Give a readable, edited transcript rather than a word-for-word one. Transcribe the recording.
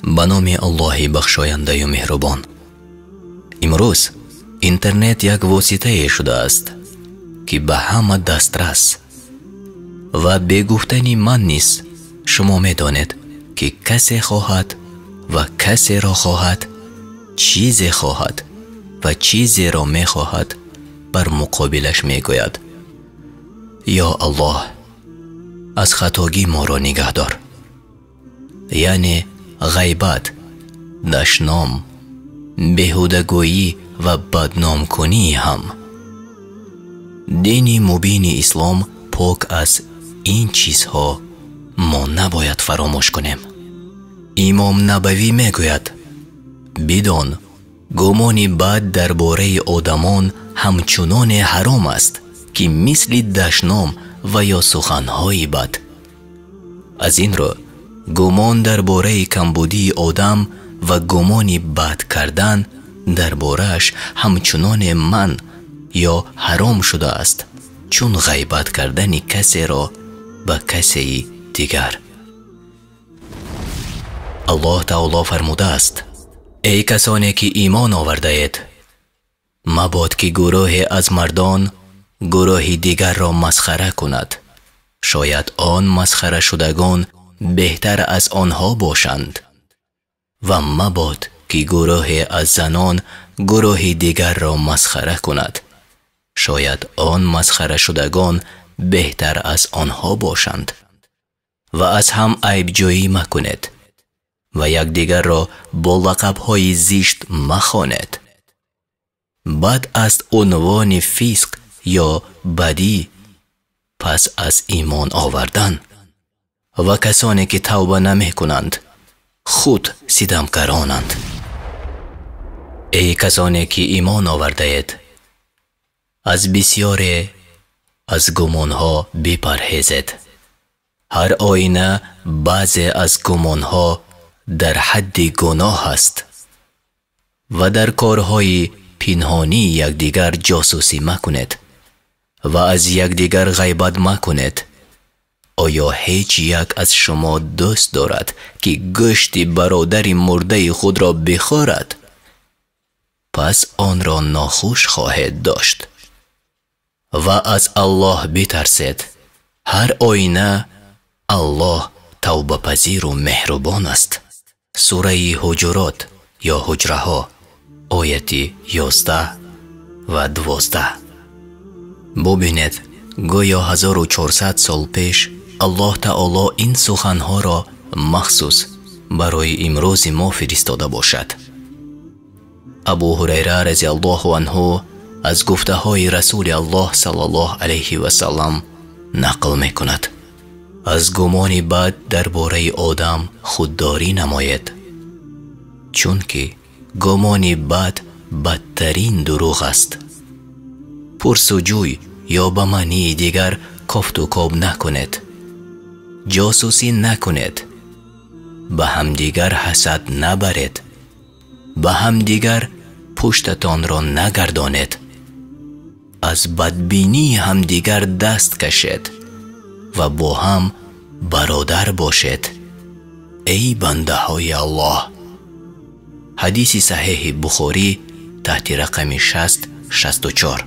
به نام الله بخشاینده و مهربان. امروز اینترنت یک واسطه شده است که به همه دسترس و به گفتن من نیز شما می دانید که کسی خواهد و کسی را خواهد، چیزی خواهد و چیزی را می خواهد بر مقابلش می گوید یا الله از خطاگی ما را نگه دار. یعنی غیبت، دشنام، بیهودگویی و بدنام کنی هم. دین مبین اسلام پاک از این چیزها ما نباید فراموش کنیم. امام نبوی می گوید بدان گمان بد درباره آدمان همچنان حرام است که مثل دشنام و یا سخنهای بد. از این رو گمان درباره کمبودی آدم و گمانی بد کردن درباره‌اش همچنان من یا حرام شده است، چون غیبت کردن کسی را به کسی دیگر. الله تعالی فرموده است ای کسانی که ایمان آورده اید، مباد که گروه از مردان گروه دیگر را مسخره کند، شاید آن مسخره شدگان بهتر از آنها باشند، و مباد که گروه از زنان گروه دیگر را مسخره کند، شاید آن مسخره شدگان بهتر از آنها باشند. و از هم عیب جویی مکنید و یکدیگر را با لقب‌های زشت مخوانید. بد است عنوان فسق یا بدی پس از ایمان آوردن، و کسانی که توبه نمی کنند خود ستمکارانند. ای کسانی که ایمان آورده اید، از بسیاری از گمانها بپرهیزید. هر آینه بعضی از گمانها در حد گناه است و در کارهای پنهانی یکدیگر جاسوسی مکنید و از یکدیگر غیبت مکنید. آیا هیچ یک از شما دوست دارد که گوشت برادر مرده خود را بخورد؟ پس آن را ناخوش خواهید داشت. و از الله بترسید. هر آینه الله توبه پذیر و مهربان است. سوره حجرات یا حجره ها آیت 11 و 12. ببینید گویا 1400 سال پیش الله تعالی این سخنها را مخصوص برای امروز ما فرستاده باشد. ابو هریره رضی الله عنه از گفته های رسول الله صلی الله علیه و سلم نقل می کند از گمان بد درباره آدم خودداری نماید، چون که گمان بد بدترین دروغ است. پرسجوی یا به معنی دیگر کفت و کاب نکنید، جاسوسی نکنید، به همدیگر حسد نبرید، به همدیگر پشتتان را نگردانید، از بدبینی همدیگر دست کشید و با هم برادر باشید ای بنده های الله. حدیث صحیح بخاری تحت رقم 60-64.